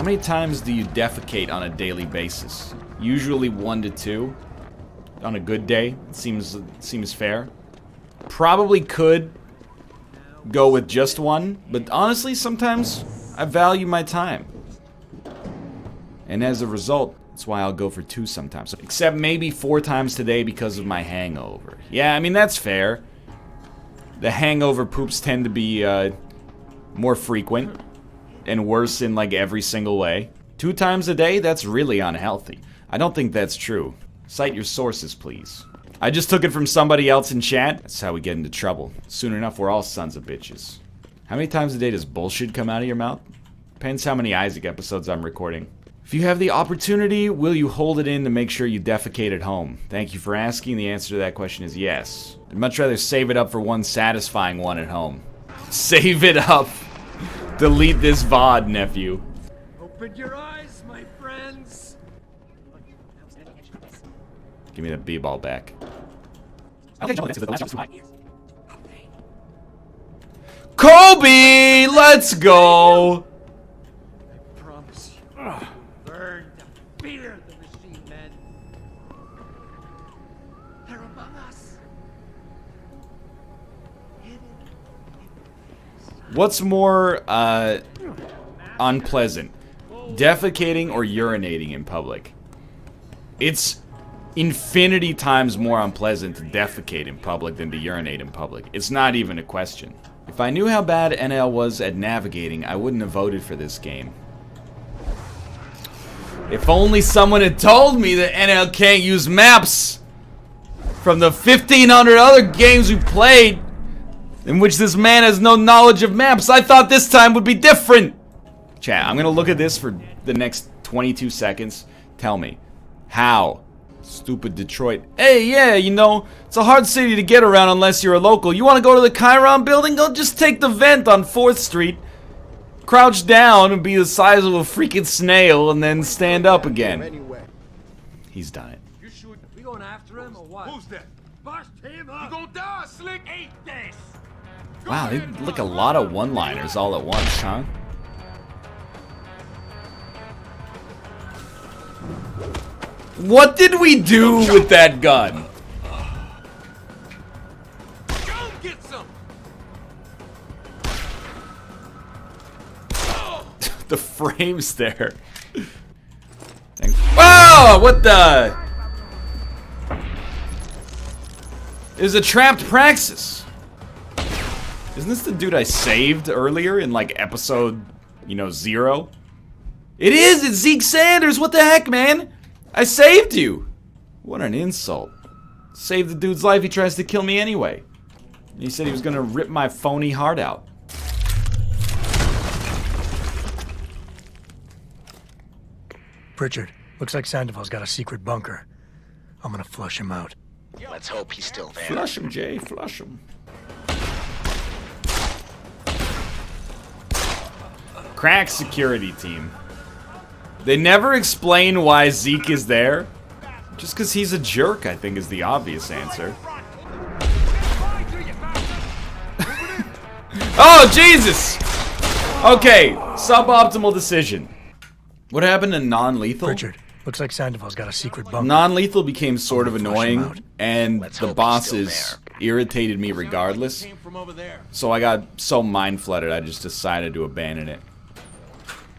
How many times do you defecate on a daily basis? Usually 1 to 2. On a good day, it seems fair. Probably could go with just 1, but honestly, sometimes I value my time. And as a result, that's why I'll go for 2 sometimes. Except maybe 4 times today because of my hangover. Yeah, I mean, that's fair. The hangover poops tend to be more frequent and worse in like every single way. 2 times a day, that's really unhealthy. I don't think that's true. Cite your sources, please. I just took it from somebody else in chat. That's how we get into trouble. Soon enough, we're all sons of bitches. How many times a day does bullshit come out of your mouth? Depends how many Isaac episodes I'm recording. If you have the opportunity, will you hold it in to make sure you defecate at home? Thank you for asking. The answer to that question is yes. I'd much rather save it up for one satisfying one at home. Save it up. Delete this VOD, nephew. Open your eyes, my friends. Give me that B-ball back. Kobe! Let's go! I promise you. Learn to fear the machine men. They're among us. What's more, unpleasant? Defecating or urinating in public? It's infinity times more unpleasant to defecate in public than to urinate in public. It's not even a question. If I knew how bad NL was at navigating, I wouldn't have voted for this game. If only someone had told me that NL can't use maps from the 1,500 other games we played in which this man has no knowledge of maps. I thought this time would be different. Chat, I'm gonna look at this for the next 22 seconds. Tell me, how? Stupid Detroit. Hey, yeah, you know, it's a hard city to get around unless you're a local. You want to go to the Chiron building? Go just take the vent on 4th Street. Crouch down and be the size of a freaking snail and then stand up again. He's done it. You shoot. We going after him or what? Who's that? Bust him up. You gonna die, Slick. Eat this. Wow, they like a lot of one-liners all at once, huh? What did we do with that gun? Go get some. The frames there. Whoa! What the? It was a trapped Praxis. Isn't this the dude I saved earlier in like episode, 0? It is! It's Zeke Sanders! What the heck, man? I saved you! What an insult. Saved the dude's life, he tries to kill me anyway. He said he was gonna rip my phony heart out. Pritchard, looks like Sandoval's got a secret bunker. I'm gonna flush him out. Let's hope he's still there. Flush him, Jay, flush him. Crack security team. They never explain why Zeke is there. Just because he's a jerk, I think, is the obvious answer. Oh, Jesus! Okay, suboptimal decision. What happened to non-lethal? Pritchard, looks like Sandoval's got a secret bunker. Non-lethal became sort of I'm gonna flush him annoying, out. and Let's the hope he's bosses still irritated me regardless. So I got so mind-flooded, I just decided to abandon it.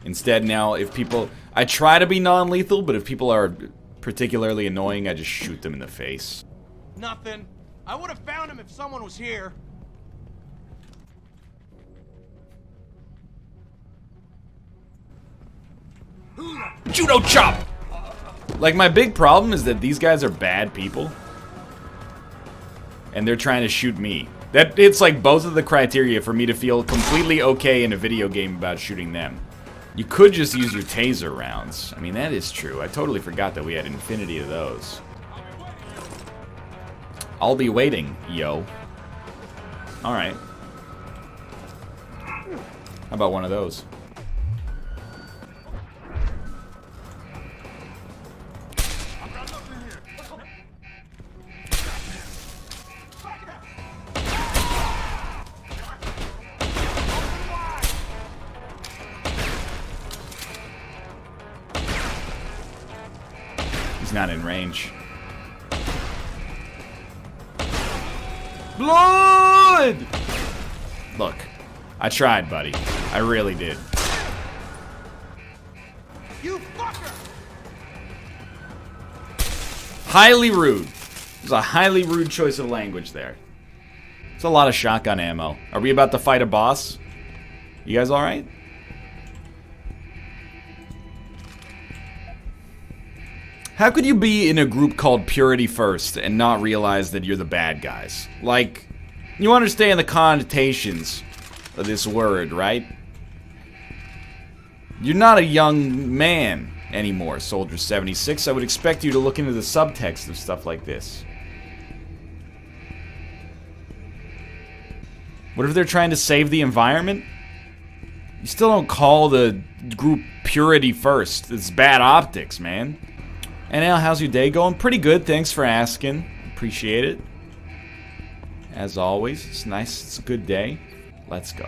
Instead, now, if people... I try to be non-lethal, but if people are particularly annoying, I just shoot them in the face. Nothing. I would have found him if someone was here. Judo chop! Like, my big problem is that these guys are bad people. And they're trying to shoot me. It's like both of the criteria for me to feel completely okay in a video game about shooting them. You could just use your taser rounds. I mean, that is true. I totally forgot that we had infinity of those. I'll be waiting, yo. Alright. How about one of those? He's not in range. Blood! Look, I tried, buddy. I really did. You fucker! Highly rude. It was a highly rude choice of language there. It's a lot of shotgun ammo. Are we about to fight a boss? You guys alright? How could you be in a group called Purity First and not realize that you're the bad guys? Like, you understand the connotations of this word, right? You're not a young man anymore, Soldier 76. I would expect you to look into the subtext of stuff like this. What if they're trying to save the environment? You still don't call the group Purity First. It's bad optics, man. NL, how's your day going? Pretty good, thanks for asking. Appreciate it. As always, it's nice, it's a good day. Let's go.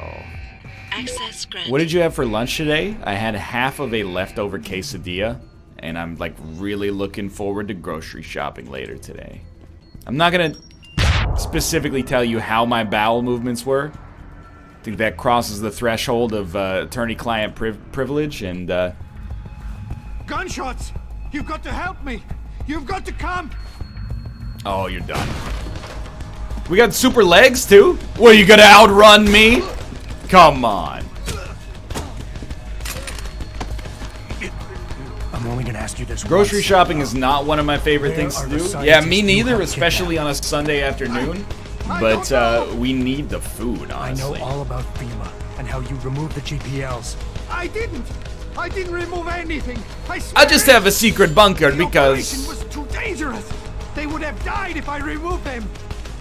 Access granted. What did you have for lunch today? I had half of a leftover quesadilla, and I'm like really looking forward to grocery shopping later today. I'm not gonna specifically tell you how my bowel movements were. I think that crosses the threshold of attorney-client privilege, and Gunshots! You've got to help me! You've got to come! oh, you're done. We got super legs, too? What, are you gonna outrun me? Come on. I'm only gonna ask you this Grocery once. shopping is not one of my favorite Where things are to the do. scientists Yeah, me you neither, have especially on kidnapped? a Sunday afternoon. I But don't know. we need the food, I know honestly. all about FEMA and how you removed the GPLs. I didn't remove anything! I swear! I just have a secret bunker The because... operation was too dangerous! They would have died if I removed them!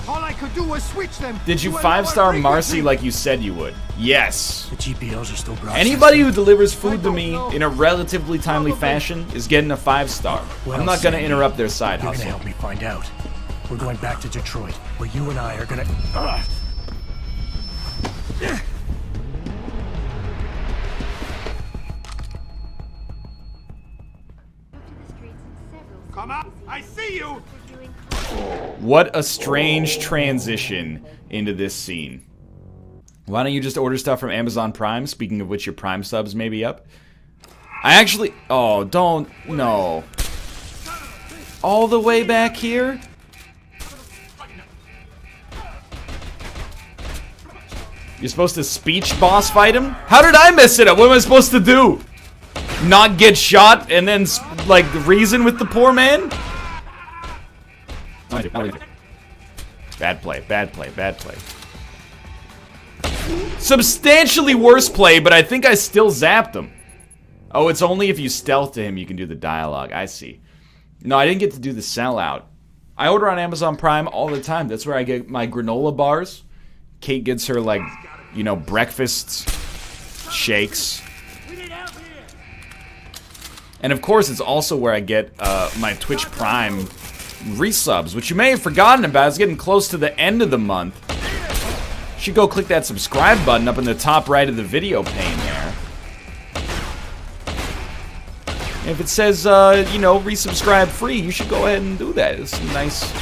All I could do was switch them! Did you to a 5-star lower Marcy frequency. like you said you would? Yes. The GPLs are still processing. Anybody who delivers food to me in a relatively timely fashion is getting a 5-star. Well, I'm not gonna Sandy, interrupt their side You're gonna hustle. help me find out. We're going back to Detroit, where you and I are gonna... Come on! I see you! What a strange transition into this scene. Why don't you just order stuff from Amazon Prime? Speaking of which, your Prime subs may be up. I actually... Oh, don't... No. All the way back here? You're supposed to speech boss fight him? How did I mess it up? What am I supposed to do? Not get shot and then, like, reason with the poor man? Bad play, bad play, bad play. Substantially worse play, but I think I still zapped him. Oh, it's only if you stealth to him you can do the dialogue. I see. No, I didn't get to do the sellout. I order on Amazon Prime all the time. That's where I get my granola bars. Kate gets her, like, you know, breakfast shakes. And of course, it's also where I get my Twitch Prime resubs, which you may have forgotten about. It's getting close to the end of the month. You should go click that subscribe button up in the top right of the video pane there. And if it says, you know, resubscribe free, you should go ahead and do that. It's a nice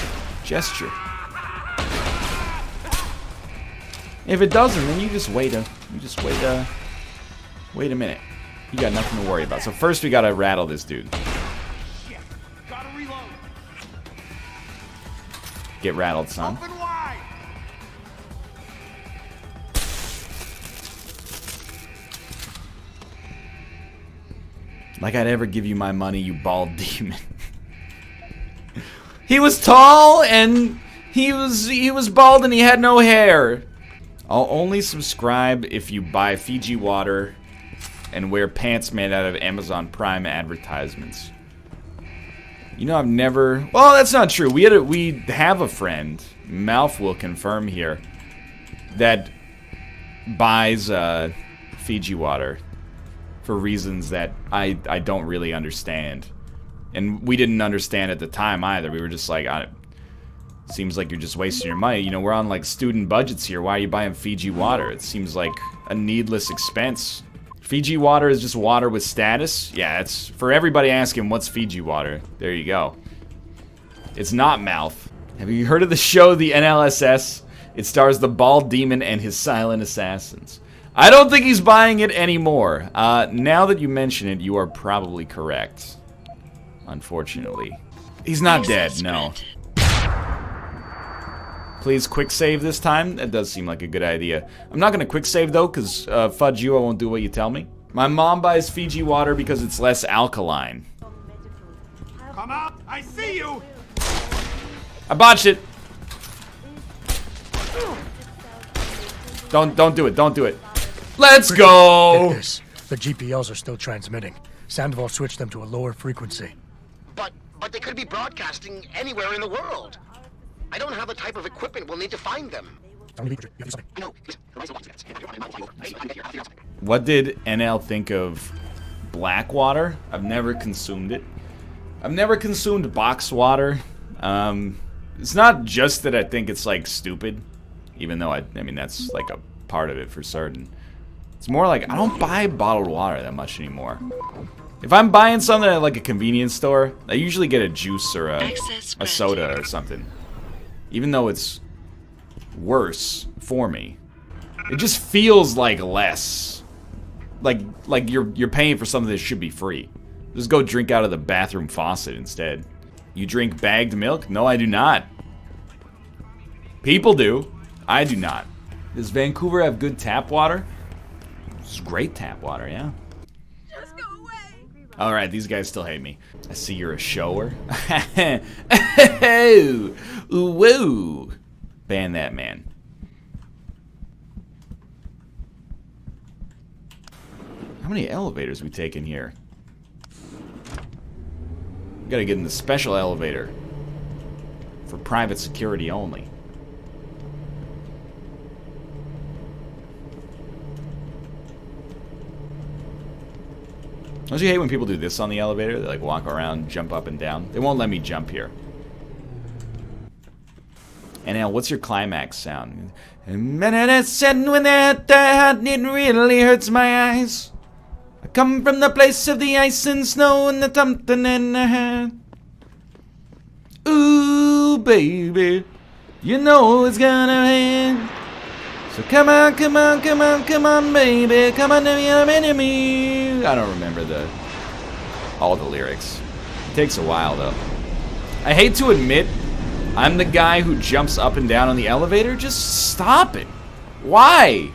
gesture. If it doesn't, then you just wait a minute. You got nothing to worry about. So first we gotta rattle this dude. Shit. Gotta reload. Get rattled, son. Open wide. Like I'd ever give you my money, you bald demon. He was tall and he was bald and he had no hair. I'll only subscribe if you buy Fiji water and wear pants made out of Amazon Prime advertisements. You know, I've never... Well, that's not true. We have a friend, Malf will confirm here, that buys Fiji water for reasons that I don't really understand. And we didn't understand at the time either. We were just like, seems like you're just wasting your money. You know, we're on like student budgets here. Why are you buying Fiji water? It seems like a needless expense. Fiji water is just water with status? Yeah, it's for everybody asking what's Fiji water. There you go. It's not mouth. Have you heard of the show The NLSS? It stars the bald demon and his silent assassins. I don't think he's buying it anymore. Now that you mention it, you are probably correct. Unfortunately. He's not dead, no. Please quick save this time. That does seem like a good idea. I'm not gonna quick save though, because fudge you, I won't do what you tell me. My mom buys Fiji water because it's less alkaline. Come out! I see you! I botched it. Don't do it. Don't do it. Let's go. Get this. The GPLs are still transmitting. Sandoval switched them to a lower frequency. But they could be broadcasting anywhere in the world. I don't have the type of equipment we'll need to find them. No. What did NL think of Blackwater? I've never consumed it. I've never consumed box water. It's not just that I think it's like stupid, even though I mean that's like a part of it for certain. It's more like I don't buy bottled water that much anymore. If I'm buying something at like a convenience store, I usually get a juice or a soda or something. Even though it's worse for me, it just feels like less. Like you're paying for something that should be free. Just go drink out of the bathroom faucet instead. You drink bagged milk? No, I do not. People do. I do not. Does Vancouver have good tap water? It's great tap water, yeah. Just go away. Alright, these guys still hate me. I see you're a shower. Woo! Ban that man. How many elevators we taking here? We gotta get in the special elevator. For private security only. Don't you hate when people do this on the elevator? They like walk around, jump up and down. They won't let me jump here. And now, what's your climax sound? And when I said when that it really hurts my eyes. I come from the place of the ice and snow and the something in the hand. Ooh, baby, you know it's gonna end. So come on, come on, come on, come on, baby, come on, me. I don't remember all the lyrics. It takes a while though. I hate to admit, I'm the guy who jumps up and down on the elevator. Just stop it. Why?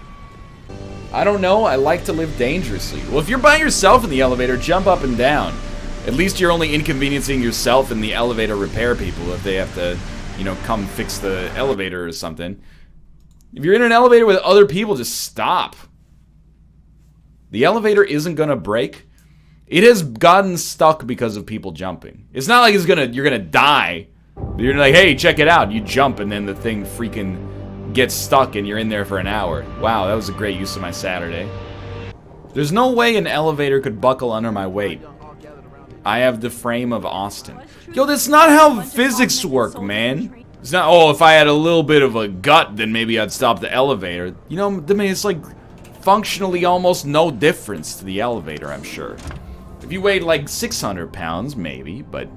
I don't know. I like to live dangerously. Well, if you're by yourself in the elevator, jump up and down. At least you're only inconveniencing yourself and the elevator repair people if they have to, you know, come fix the elevator or something. If you're in an elevator with other people, just stop. The elevator isn't gonna break. It has gotten stuck because of people jumping. It's not like you're gonna die. You're like, hey, check it out. You jump and then the thing freaking gets stuck and you're in there for an hour. Wow, that was a great use of my Saturday. There's no way an elevator could buckle under my weight. I have the frame of Austin. Yo, that's not how physics work, man. It's not, oh, if I had a little bit of a gut, then maybe I'd stop the elevator. You know, I mean, it's like functionally almost no difference to the elevator, I'm sure. If you weighed like 600 pounds, maybe, but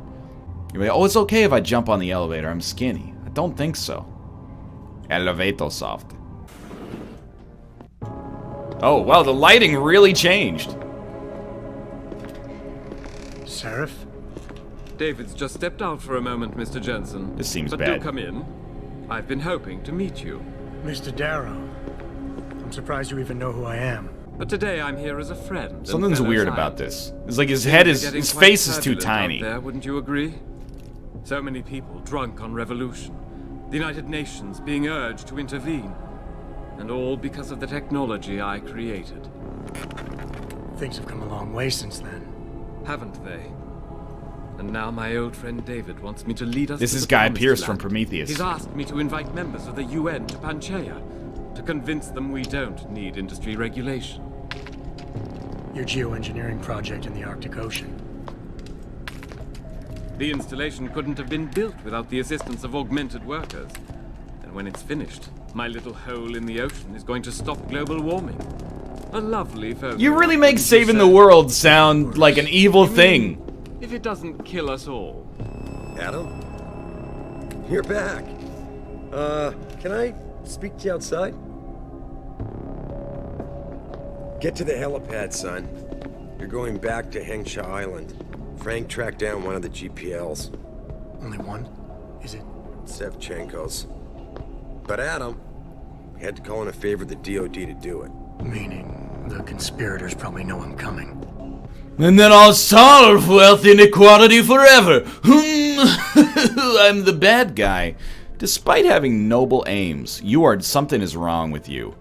you're like, oh, it's okay if I jump on the elevator, I'm skinny. I don't think so. Elevator soft. Oh, wow, the lighting really changed. Seraph? David's just stepped out for a moment, Mr. Jensen. This seems but bad. do come in. I've been hoping to meet you. Mr. Darrow. I'm surprised you even know who I am. But today I'm here as a friend. Something's weird about this. It's like his head is, his face is too tiny. There, wouldn't you agree? So many people drunk on revolution. The United Nations being urged to intervene. And all because of the technology I created. Things have come a long way since then. Haven't they? And now my old friend David wants me to lead us This to is the Guy promised Pearce land. from Prometheus. He's asked me to invite members of the UN to Panchaea to convince them we don't need industry regulation. Your geoengineering project in the Arctic Ocean. The installation couldn't have been built without the assistance of augmented workers. And when it's finished, my little hole in the ocean is going to stop global warming. A lovely photo. You really make saving the world sound like an evil thing. If it doesn't kill us all. Adam? You're back. Can I speak to you outside? Get to the helipad, son. You're going back to Hengsha Island. Frank tracked down one of the GPLs. Only one? Is it? Sevchenko's. But Adam, we had to call in a favor of the DOD to do it. Meaning the conspirators probably know I'm coming. And then I'll solve wealth inequality forever. I'm the bad guy. Despite having noble aims, something is wrong with you.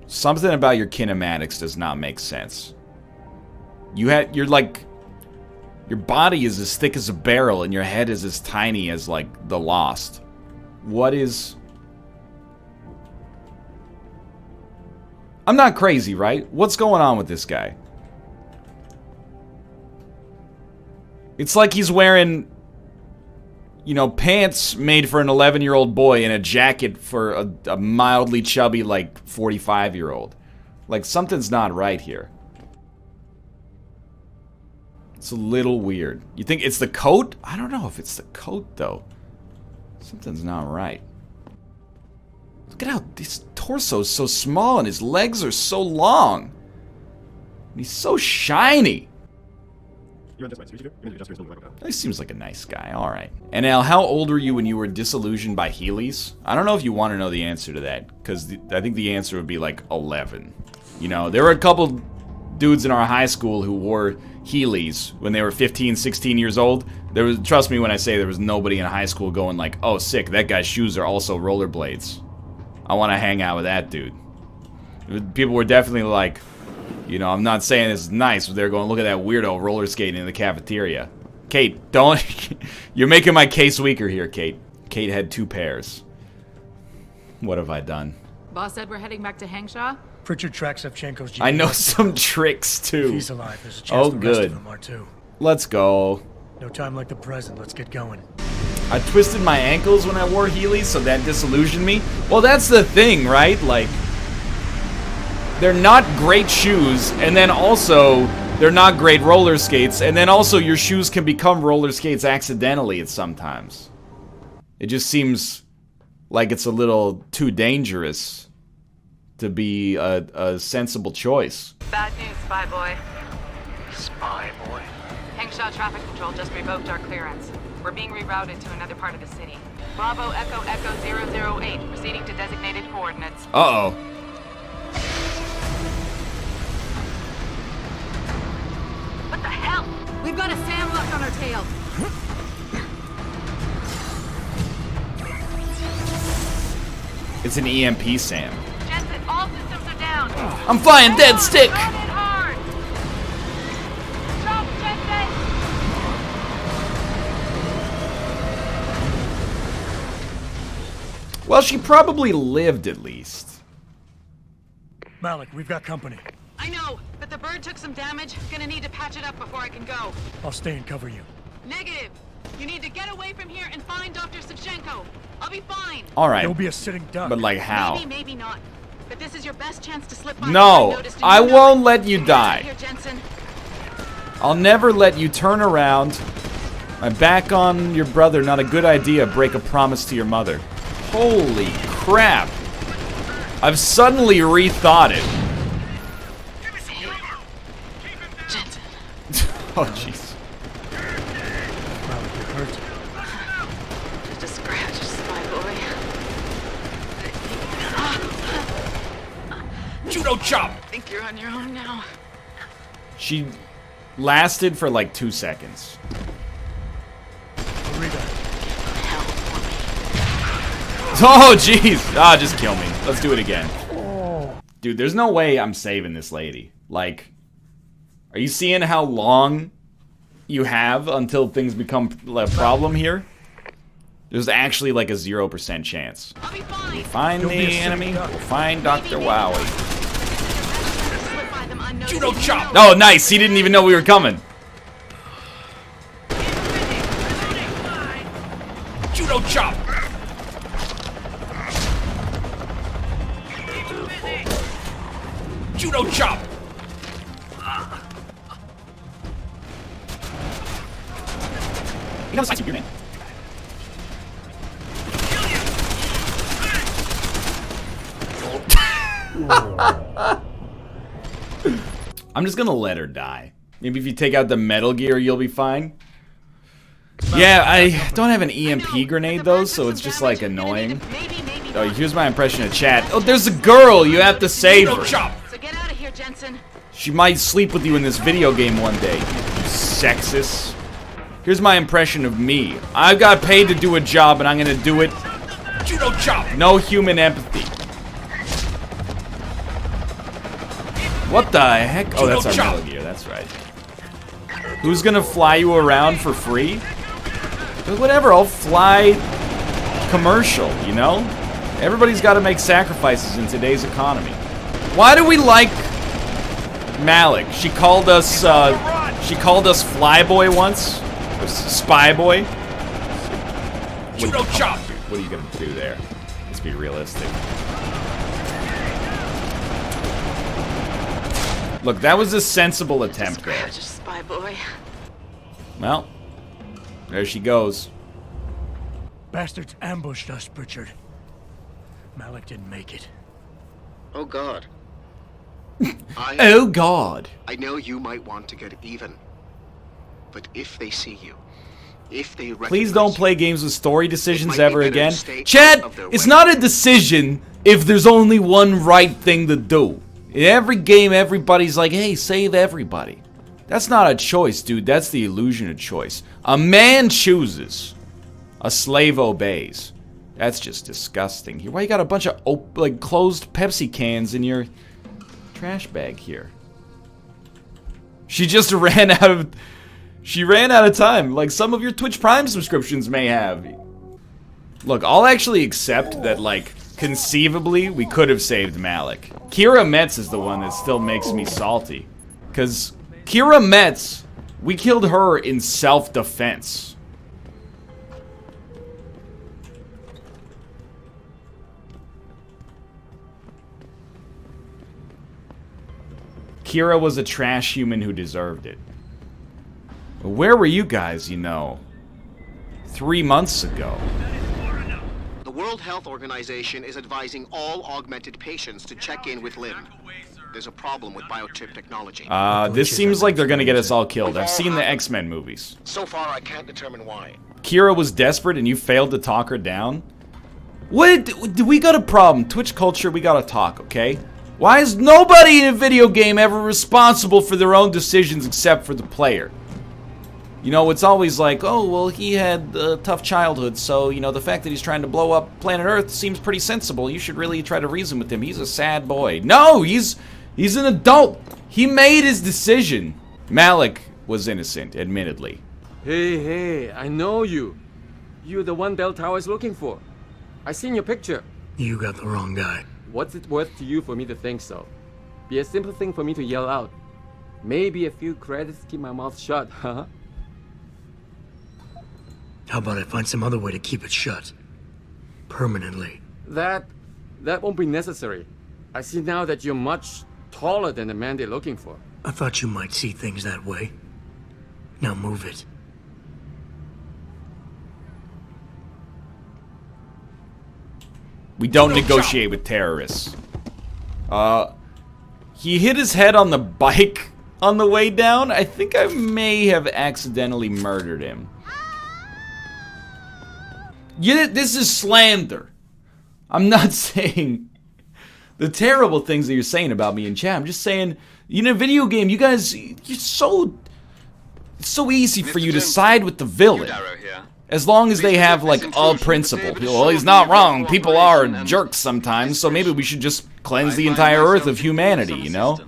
Something about your kinematics does not make sense. You're like, your body is as thick as a barrel and your head is as tiny as like the Lost. What is... I'm not crazy, right? What's going on with this guy? It's like he's wearing, you know, pants made for an 11-year-old boy and a jacket for a mildly chubby, like, 45-year-old. Like, something's not right here. It's a little weird. You think it's the coat? I don't know if it's the coat, though. Something's not right. Look at how his torso's so small and his legs are so long. And he's so shiny. He seems like a nice guy. All right. And Al, how old were you when you were disillusioned by Heelys? I don't know if you want to know the answer to that, because I think the answer would be like 11. You know, there were a couple dudes in our high school who wore Heelys when they were 15, 16 years old. Trust me when I say there was nobody in high school going like, oh, sick, that guy's shoes are also rollerblades. I want to hang out with that dude. People were definitely like, you know, I'm not saying this is nice, but they're going, look at that weirdo roller skating in the cafeteria. Kate, don't... You're making my case weaker here, Kate. Kate had 2 pairs. What have I done? Boss said we're heading back to Hengsha? Pritchard tracks Sevchenko's GPS. I know some tricks, too. If he's alive, there's a chance the rest of them are, too. Let's go. No time like the present. Let's get going. I twisted my ankles when I wore Heelys, so that disillusioned me. Well, that's the thing, right? Like, they're not great shoes, and then also, they're not great roller skates, and then also your shoes can become roller skates accidentally at sometimes. It just seems like it's a little too dangerous to be a sensible choice. Bad news, Spy Boy. Spy boy. Hengsha Traffic Control just revoked our clearance. We're being rerouted to another part of the city. Bravo Echo Echo 008, proceeding to designated coordinates. Uh-oh. What the hell? We've got a sandlock on our tail. It's an EMP Sam. Jensen, all systems are down. I'm flying dead stick! Run it hard. Jump, Jensen! Well, she probably lived at least. Malik, we've got company. I know, but the bird took some damage. Gonna need to patch it up before I can go. I'll stay and cover you. Negative. You need to get away from here and find Dr. Sevchenko. I'll be fine. Alright. There'll be a sitting duck. But like how? Maybe, maybe not. But this is your best chance to slip by. No, I won't let you die. Here, Jensen. I'll never let you turn around. My back on your brother, not a good idea. Break a promise to your mother. Holy crap. I've suddenly rethought it. Jensen. Oh, jeez. Malik, you're hurt. Just a scratch, Spy Boy. Judo chop! I think you're on your own now. She lasted for like 2 seconds. Oh, jeez. Ah, just kill me. Let's do it again. Dude, there's no way I'm saving this lady. Like, are you seeing how long you have until things become a problem here? There's actually like a 0% chance. I'll be fine. We find the enemy, we'll find Dr. Wowie. Judo chop! Oh, nice! He didn't even know we were coming. Judo chop! Judo chop! You got a slice of your man. I'm just gonna let her die. Maybe if you take out the Metal Gear, you'll be fine. Yeah, I don't have an EMP grenade though, so it's just like annoying. Oh, here's my impression of chat. Oh, there's a girl! You have to save her! So get out of here, Jensen. She might sleep with you in this video game one day, you sexist. Here's my impression of me. I got paid to do a job and I'm gonna do it. Judo chop! No human empathy. What the heck? Oh, that's our Metal Gear, that's right. Who's gonna fly you around for free? Whatever, I'll fly commercial, you know? Everybody's gotta make sacrifices in today's economy. Why do we like Malik? She called us Flyboy once? Or Spy Boy? Judo chop! What are you gonna do there? Let's be realistic. Look, that was a sensible attempt there. Just Spy Boy. Well, there she goes. Bastards ambushed us, Pritchard. Malik didn't make it. Oh, God. Oh, God. I know you might want to get even. But if they see you, if they Please don't play games with story decisions ever again. Chad, Chad, it's not a decision if there's only one right thing to do. In every game, everybody's like, hey, save everybody. That's not a choice, dude. That's the illusion of choice. A man chooses. A slave obeys. That's just disgusting. Here, why you got a bunch of like closed Pepsi cans in your trash bag here? She just ran out of... She ran out of time, like some of your Twitch Prime subscriptions may have. Look, I'll actually accept that, like, conceivably, we could have saved Malik. Kira Metz is the one that still makes me salty. Because Kira Metz, we killed her in self-defense. Kira was a trash human who deserved it. Where were you guys, you know, 3 months ago? The World Health Organization is advising all augmented patients to check in with Lynn. There's a problem with biochip technology. This seems like they're gonna get us all killed. I've seen the X-Men movies. So far, I can't determine why. Kira was desperate and you failed to talk her down? What? We got a problem. Twitch culture, we gotta talk, okay? Why is nobody in a video game ever responsible for their own decisions except for the player? You know, it's always like, oh, well, he had a tough childhood, so, you know, the fact that he's trying to blow up planet Earth seems pretty sensible. You should really try to reason with him. He's a sad boy. No, he's an adult. He made his decision. Malik was innocent, admittedly. Hey, I know you. You're the one Bell Tower is looking for. I seen your picture. You got the wrong guy. What's it worth to you for me to think so? Be a simple thing for me to yell out. Maybe a few credits keep my mouth shut, huh? How about I find some other way to keep it shut? Permanently. That won't be necessary. I see now that you're much taller than the man they're looking for. I thought you might see things that way. Now move it. We don't negotiate with terrorists. He hit his head on the bike on the way down. I think I may have accidentally murdered him. Yeah, this is slander. I'm not saying the terrible things that you're saying about me in chat. I'm just saying, in a video game, you guys, it's so easy for you to side with the villain. As long as they have, like, a principle. Well, he's not wrong. People are jerks sometimes, so maybe we should just cleanse the entire Earth of humanity, you know?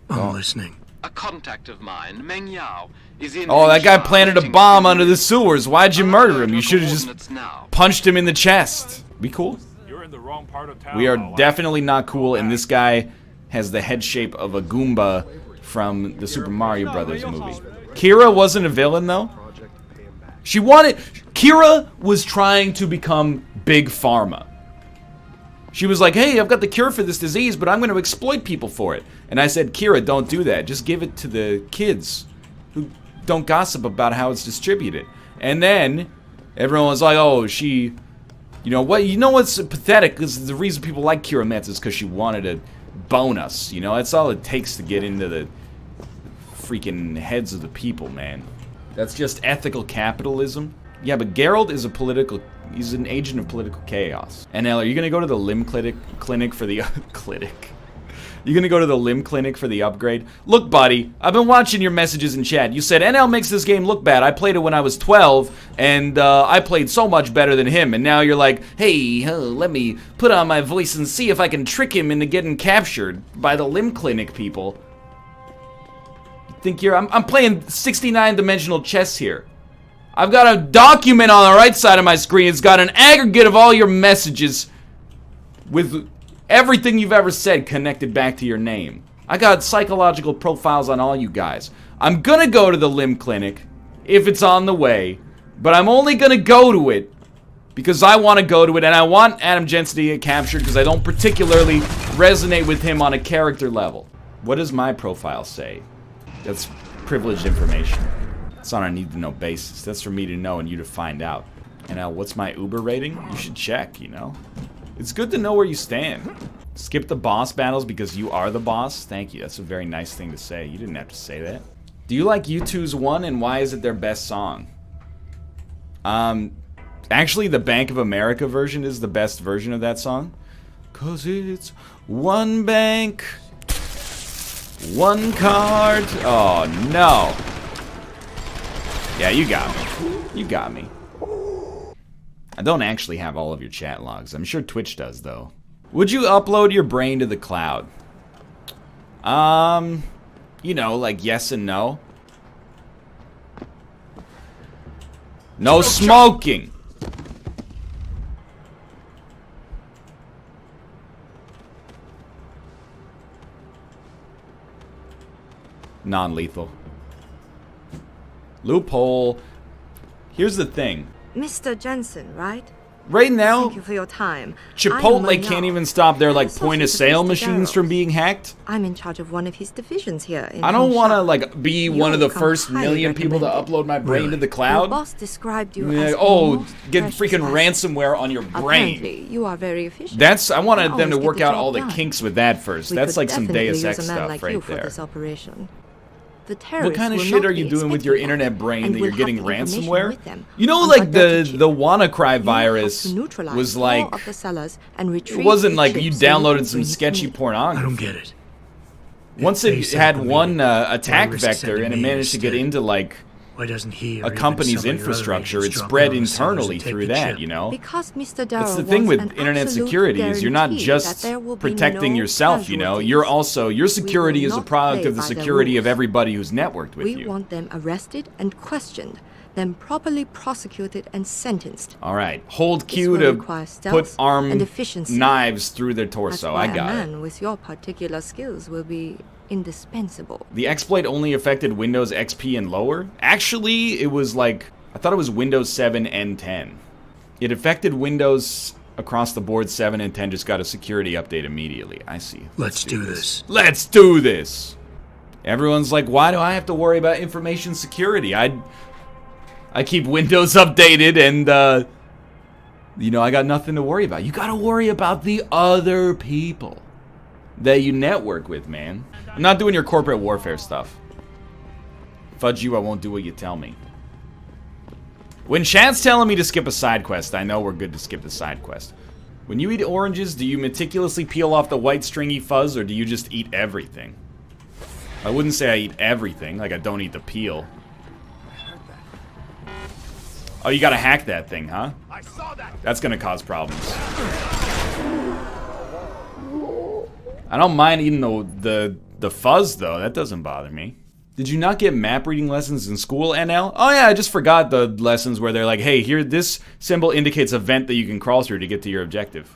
I'm listening. A contact of mine, Meng Yao, is in. Oh, that guy planted a bomb under the sewers. Why'd you murder him? You should have just punched him in the chest. We cool? You're in the wrong part of town. We are definitely not cool, and this guy has the head shape of a Goomba from the Super Mario Brothers movie. Kira wasn't a villain, though. Kira was trying to become Big Pharma. She was like, hey, I've got the cure for this disease, but I'm going to exploit people for it. And I said, Kira, don't do that. Just give it to the kids who don't gossip about how it's distributed. And then everyone was like, oh, she... You know what's pathetic is the reason people like Kira Metz is because she wanted to bone us. You know, that's all it takes to get into the freaking heads of the people, man. That's just ethical capitalism. Yeah, but Geralt is he's an agent of political chaos. NL, are you gonna go to the limb clinic for the clinic? You gonna go to the limb clinic for the upgrade? Look, buddy, I've been watching your messages in chat. You said NL makes this game look bad. I played it when I was 12, and I played so much better than him. And now you're like, hey, let me put on my voice and see if I can trick him into getting captured by the limb clinic people. You think I'm playing 69-dimensional chess here. I've got a document on the right side of my screen. It's got an aggregate of all your messages with everything you've ever said connected back to your name. I got psychological profiles on all you guys. I'm gonna go to the limb clinic if it's on the way, but I'm only gonna go to it because I want to go to it, and I want Adam Jensen to get captured because I don't particularly resonate with him on a character level. What does my profile say? That's privileged information. It's on a need-to-know basis. That's for me to know and you to find out. And now, what's my Uber rating? You should check, you know? It's good to know where you stand. Skip the boss battles because you are the boss. Thank you. That's a very nice thing to say. You didn't have to say that. Do you like U2's One, and why is it their best song? Actually, the Bank of America version is the best version of that song. 'Cause it's one bank, one card. Oh, no. Yeah, you got me. You got me. I don't actually have all of your chat logs. I'm sure Twitch does, though. Would you upload your brain to the cloud? You know, like yes and no. No smoking! Non-lethal. Loophole. Here's the thing. Mr. Jensen, right? Right now, Thank you for your time. Chipotle can't even stop their like point-of-sale machines from being hacked. I'm in charge of one of his divisions here. I don't want to like be one of the first million people to upload my brain to the cloud. Your boss described you as get freaking ransomware on your brain. Apparently, you are very efficient. That's I wanted them to work out all the kinks with that first. We That's could like some Deus definitely Ex use a man stuff like right you for there. this operation. The What kind of shit are you doing with your internet brain that you're getting ransomware? You know, Once I like get to the WannaCry virus was like, it wasn't like you downloaded some sketchy pornography. I don't get it. Once it had one attack vector and it managed to get into like Why doesn't he or a even company's some of your other infrastructure, it agents drop spread down the cellars internally and take through the that, chip? you know? Because Mr. That's the Darrow thing with wants an internet absolute security is you're not guarantee just that there will be protecting no yourself, you know? You're also, your security is a not product play of the by their security of rules. everybody who's networked with We you. want them arrested and questioned, then properly prosecuted and sentenced. Alright, hold Q will to require put stealth armed and efficiency. knives through their That's torso. why I got a it. man with your particular skills will be indispensable. The exploit only affected Windows XP and lower? Actually, it was like, I thought it was Windows 7 and 10. It affected Windows across the board. 7 and 10 just got a security update immediately. I see. Let's do this. Let's do this! Everyone's like, why do I have to worry about information security? I keep Windows updated and, you know, I got nothing to worry about. You gotta worry about the other people that you network with, man. I'm not doing your corporate warfare stuff. Fudge you, I won't do what you tell me. When chat's telling me to skip a side quest, I know we're good to skip the side quest. When you eat oranges, do you meticulously peel off the white stringy fuzz, or do you just eat everything? I wouldn't say I eat everything, like I don't eat the peel. Oh, you gotta hack that thing, huh? That's gonna cause problems. I don't mind eating the fuzz, though. That doesn't bother me. Did you not get map reading lessons in school, NL? Oh yeah, I just forgot the lessons where they're like, hey, here, this symbol indicates a vent that you can crawl through to get to your objective.